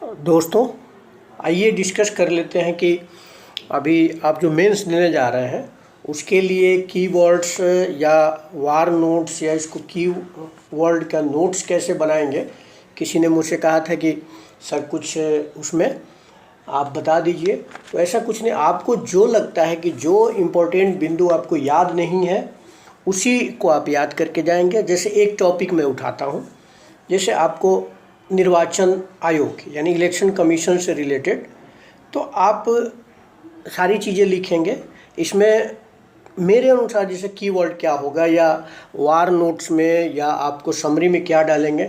दोस्तों, आइए डिस्कस कर लेते हैं कि अभी आप जो मेंस देने जा रहे हैं उसके लिए कीवर्ड्स या वार नोट्स या इसको की वर्ड का नोट्स कैसे बनाएंगे। किसी ने मुझसे कहा था कि सर कुछ उसमें आप बता दीजिए। तो ऐसा कुछ नहीं, आपको जो लगता है कि जो इम्पोर्टेंट बिंदु आपको याद नहीं है उसी को आप याद करके जाएंगे। जैसे एक टॉपिक मैं उठाता हूँ, जैसे आपको निर्वाचन आयोग यानी इलेक्शन कमीशन से रिलेटेड, तो आप सारी चीज़ें लिखेंगे। इसमें मेरे अनुसार जैसे कीवर्ड क्या होगा या वार नोट्स में या आपको समरी में क्या डालेंगे,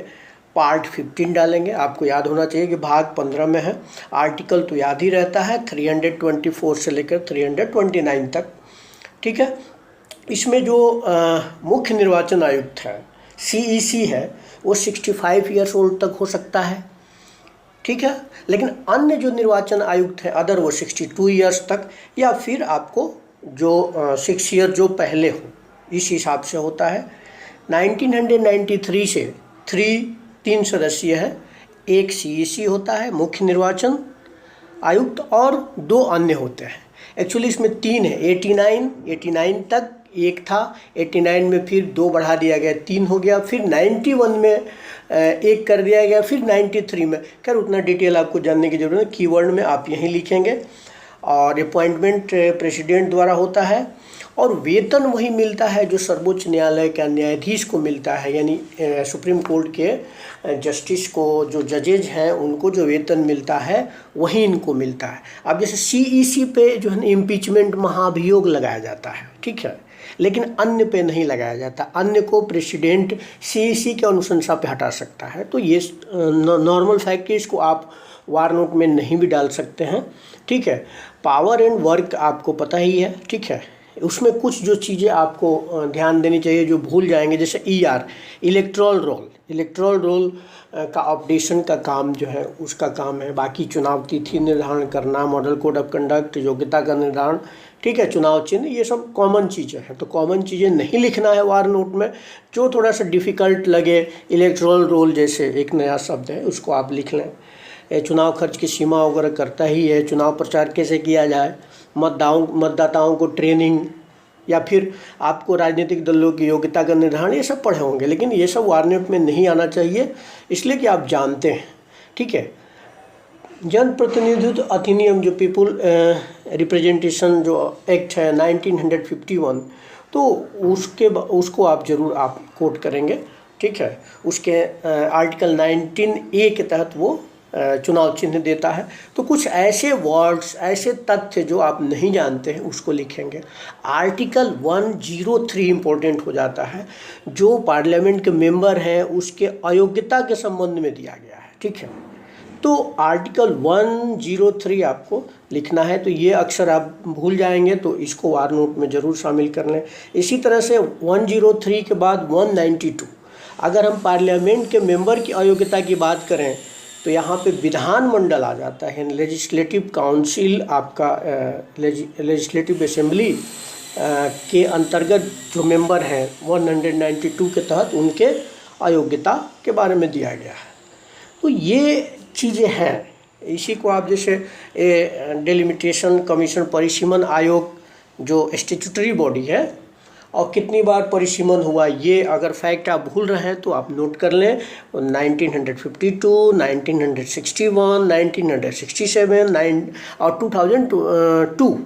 पार्ट 15 डालेंगे। आपको याद होना चाहिए कि भाग 15 में है। आर्टिकल तो याद ही रहता है 324 से लेकर 329 तक, ठीक है। इसमें जो मुख्य निर्वाचन आयुक्त है CEC है वो 65 ईयर्स ओल्ड तक हो सकता है, ठीक है। लेकिन अन्य जो निर्वाचन आयुक्त हैं अदर वो 62 ईयर्स तक, या फिर आपको जो 6 ईयर जो पहले हो इस हिसाब से होता है। 1993 से 3 सदस्यीय है। एक CEC होता है मुख्य निर्वाचन आयुक्त और 2 अन्य होते हैं। एक्चुअली इसमें 3 है। 89 तक एक था, 89 में फिर 2 बढ़ा दिया गया, 3 हो गया। फिर 91 में एक कर दिया गया, फिर 93 में। खैर उतना डिटेल आपको जानने की ज़रूरत है, कीवर्ड में आप यहीं लिखेंगे। और अपॉइंटमेंट प्रेसिडेंट द्वारा होता है और वेतन वही मिलता है जो सर्वोच्च न्यायालय का न्यायाधीश को मिलता है, यानी सुप्रीम कोर्ट के जस्टिस को, जो जजेज हैं उनको जो वेतन मिलता है वही इनको मिलता है। अब जैसे CEC पे जो है ना इम्पीचमेंट महाभियोग लगाया जाता है, ठीक है, लेकिन अन्य पे नहीं लगाया जाता। अन्य को प्रेसिडेंट CEC के अनुशंसा पे हटा सकता है। तो ये नॉर्मल फैक्ट है, इसको आप वार नोट में नहीं भी डाल सकते हैं, ठीक है। पावर एंड वर्क आपको पता ही है, ठीक है। उसमें कुछ जो चीज़ें आपको ध्यान देनी चाहिए जो भूल जाएंगे, जैसे ER इलेक्ट्रल रोल का अपडेशन का काम जो है उसका काम है। बाकी चुनाव तिथि निर्धारण करना, मॉडल कोड ऑफ कंडक्ट, योग्यता का निर्धारण, ठीक है, चुनाव चिन्ह, ये सब कॉमन चीज़ें हैं। तो कॉमन चीज़ें नहीं लिखना है वार नोट में। जो थोड़ा सा डिफ़िकल्ट लगे, इलेक्ट्रल रोल जैसे एक नया शब्द है उसको आप लिख लें। चुनाव खर्च की सीमा वगैरह करता ही है। चुनाव प्रचार कैसे किया जाए, मतदाताओं को ट्रेनिंग, या फिर आपको राजनीतिक दलों की योग्यता का निर्धारण, ये सब पढ़े होंगे। लेकिन ये सब वार नोट में नहीं आना चाहिए, इसलिए कि आप जानते हैं, ठीक है। जनप्रतिनिधित्व अधिनियम जो पीपुल रिप्रेजेंटेशन जो एक्ट है 1951, तो उसको आप ज़रूर आप कोट करेंगे, ठीक है। उसके आर्टिकल 19A के तहत वो चुनाव चिन्ह देता है। तो कुछ ऐसे वर्ड्स, ऐसे तथ्य जो आप नहीं जानते हैं उसको लिखेंगे। आर्टिकल 103 इम्पोर्टेंट हो जाता है, जो पार्लियामेंट के मेंबर हैं उसके अयोग्यता के संबंध में दिया गया है, ठीक है। तो आर्टिकल 103 आपको लिखना है। तो ये अक्सर आप भूल जाएंगे, तो इसको वार नोट में ज़रूर शामिल कर लें। इसी तरह से 103 के बाद 192, अगर हम पार्लियामेंट के मेंबर की अयोग्यता की बात करें तो यहाँ पे विधानमंडल आ जाता है, लेजिस्लेटिव काउंसिल, आपका लेजिस्लेटिव असेंबली के अंतर्गत जो मेंबर हैं 192 के तहत उनके अयोग्यता के बारे में दिया गया है। तो ये चीज़ें हैं। इसी को आप जैसे डेलिमिटेशन कमीशन, परिसीमन आयोग जो स्टैट्यूटरी बॉडी है और कितनी बार परिसीमन हुआ, ये अगर फैक्ट आप भूल रहे हैं तो आप नोट कर लें। 1952, 1961, 1967 और 2002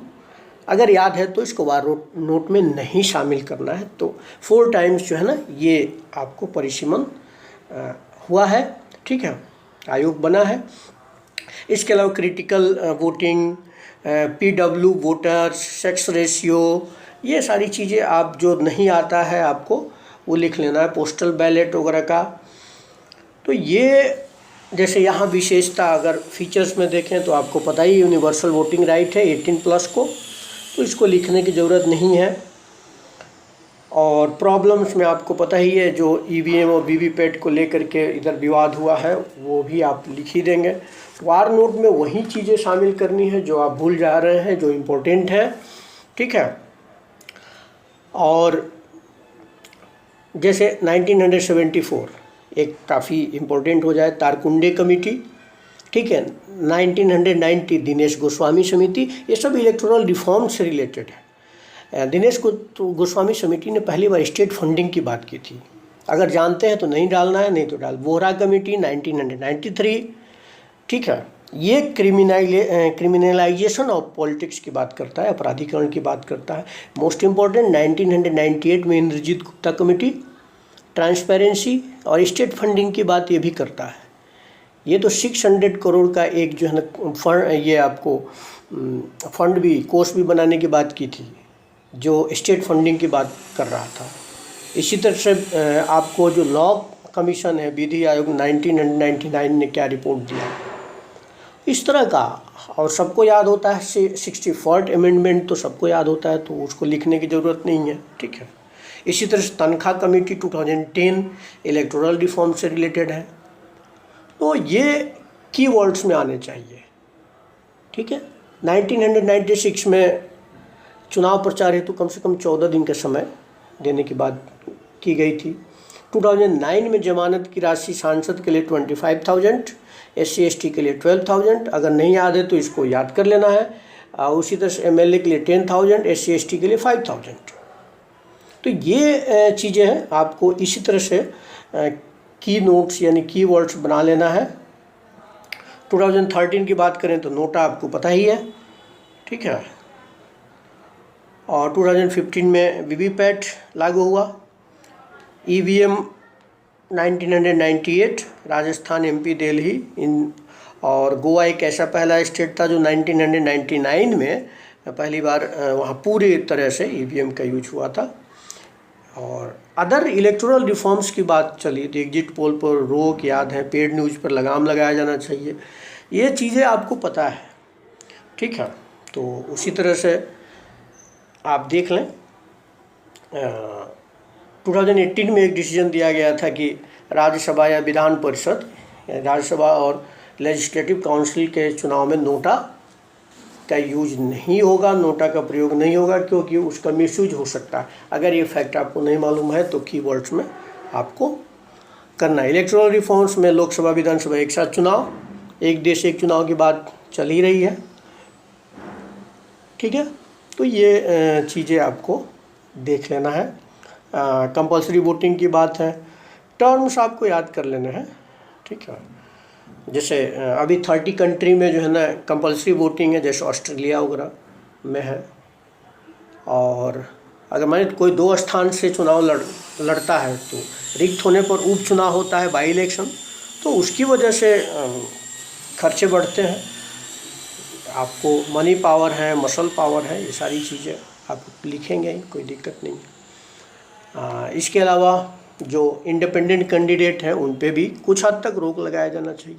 अगर याद है तो इसको वार नोट में नहीं शामिल करना है। तो 4 टाइम्स जो है ना ये आपको परिसीमन हुआ है, ठीक है, आयोग बना है। इसके अलावा critical voting, PW voters, sex ratio, ये सारी चीज़ें आप जो नहीं आता है आपको वो लिख लेना है। पोस्टल बैलेट वगैरह का। तो ये जैसे यहाँ विशेषता अगर फीचर्स में देखें तो आपको पता ही यूनिवर्सल वोटिंग राइट है 18+ को, तो इसको लिखने की ज़रूरत नहीं है। और प्रॉब्लम्स में आपको पता ही है जो EVM और VVPAT को लेकर के इधर विवाद हुआ है वो भी आप लिख ही देंगे। वार नोट में वही चीज़ें शामिल करनी है जो आप भूल जा रहे हैं, जो इम्पोर्टेंट है, ठीक है। और जैसे 1974 एक काफ़ी इम्पोर्टेंट हो जाए, तारकुंडे कमेटी, ठीक है। 1990 दिनेश गोस्वामी समिति, ये सब इलेक्टोरल रिफॉर्म से रिलेटेड है। दिनेश गोस्वामी समिति ने पहली बार स्टेट फंडिंग की बात की थी। अगर जानते हैं तो नहीं डालना है, नहीं तो डाल। वोहरा कमेटी 1993, ठीक है, ये क्रिमिनलाइजेशन ऑफ पॉलिटिक्स की बात करता है, अपराधीकरण की बात करता है। मोस्ट इम्पॉर्टेंट 1998 में इंद्रजीत गुप्ता कमेटी ट्रांसपेरेंसी और स्टेट फंडिंग की बात ये भी करता है। ये तो 600 करोड़ का एक जो है ना फंड, ये आपको फंड भी, कोष भी बनाने की बात की थी, जो स्टेट फंडिंग की बात कर रहा था। इसी तरह से आपको जो लॉ कमीशन है, विधि आयोग 1999 ने क्या रिपोर्ट दिया, इस तरह का। और सबको याद होता है 64th अमेंडमेंट, तो सबको याद होता है, तो उसको लिखने की ज़रूरत नहीं है, ठीक है। इसी तरह से तनख्वाह कमेटी 2010 इलेक्टोरल रिफॉर्म से रिलेटेड है। तो ये कीवर्ड्स में आने चाहिए, ठीक है। 1996 में चुनाव प्रचार हेतु कम से कम 14 दिन का समय देने की बात की गई थी। 2009 में जमानत की राशि सांसद के लिए 25,000, SC/ST के लिए 12,000। अगर नहीं याद है तो इसको याद कर लेना है। उसी तरह से MLA के लिए 10,000, SC/ST के लिए 5,000। तो ये चीज़ें हैं, आपको इसी तरह से की नोट्स यानी की वर्ड्स बना लेना है। 2013 की बात करें तो नोटा आपको पता ही है, ठीक है। और 2015 में वीवीपैट लागू हुआ। EVM 1998, राजस्थान, MP, दिल्ली, इन और गोवा एक ऐसा पहला स्टेट था जो 1999 में पहली बार वहाँ पूरी तरह से EVM का यूज हुआ था। और अदर इलेक्टोरल रिफॉर्म्स की बात चली तो एग्जिट पोल पर रोक याद है, पेड न्यूज़ पर लगाम लगाया जाना चाहिए, ये चीज़ें आपको पता है, ठीक है। तो उसी तरह से आप देख लें 2018 में एक डिसीजन दिया गया था कि राज्यसभा या विधान परिषद, राज्यसभा और लेजिस्लेटिव काउंसिल के चुनाव में नोटा का यूज नहीं होगा, नोटा का प्रयोग नहीं होगा, क्योंकि उसका मिसयूज हो सकता है। अगर ये फैक्ट आपको नहीं मालूम है तो कीवर्ड्स में आपको करना है। इलेक्टोरल रिफॉर्म्स में लोकसभा विधानसभा एक साथ चुनाव, एक देश एक चुनाव की बात चल ही रही है, ठीक है। तो ये चीज़ें आपको देख लेना है। कंपल्सरी वोटिंग की बात है, टर्म्स आपको याद कर लेने हैं, ठीक है। जैसे अभी 30 कंट्री में जो है ना कंपल्सरी वोटिंग है, जैसे ऑस्ट्रेलिया वगैरह में है। और अगर मान कोई 2 स्थान से चुनाव लड़ता है तो रिक्त होने पर उपचुनाव होता है, बाई इलेक्शन, तो उसकी वजह से खर्चे बढ़ते हैं। आपको मनी पावर है, मसल पावर है, ये सारी चीज़ें आप लिखेंगे, कोई दिक्कत नहीं है। इसके अलावा जो इंडिपेंडेंट कैंडिडेट हैं उन पे भी कुछ हद तक रोक लगाया जाना चाहिए।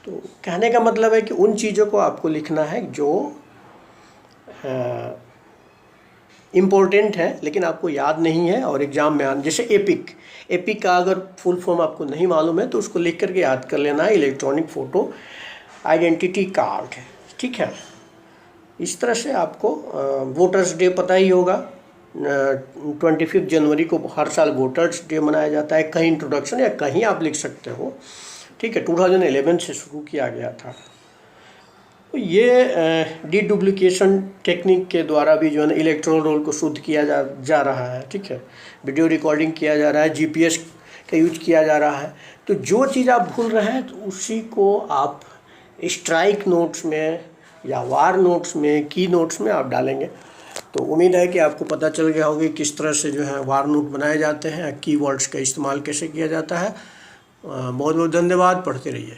तो कहने का मतलब है कि उन चीज़ों को आपको लिखना है जो इम्पोर्टेंट है लेकिन आपको याद नहीं है और एग्ज़ाम में आने, जैसे एपिक का अगर फुल फॉर्म आपको नहीं मालूम है तो उसको लिख करके याद कर लेना है, इलेक्ट्रॉनिक फ़ोटो आइडेंटिटी कार्ड, ठीक है। इस तरह से आपको वोटर्स डे पता ही होगा, 25 जनवरी को हर साल वोटर्स डे मनाया जाता है। कहीं इंट्रोडक्शन या कहीं आप लिख सकते हो, ठीक है। 2011 से शुरू किया गया था। तो ये डीडुप्लिकेशन टेक्निक के द्वारा भी जो है ना इलेक्ट्रॉन रोल को शुद्ध किया जा रहा है, ठीक है। वीडियो रिकॉर्डिंग किया जा रहा है, GPS का यूज किया जा रहा है। तो जो चीज़ आप भूल रहे हैं तो उसी को आप स्ट्राइक नोट्स में या वार नोट्स में, की नोट्स में आप डालेंगे। तो उम्मीद है कि आपको पता चल गया होगा किस तरह से जो है वार नोट बनाए जाते हैं, कीवर्ड्स का इस्तेमाल कैसे किया जाता है। बहुत बहुत धन्यवाद, पढ़ते रहिए।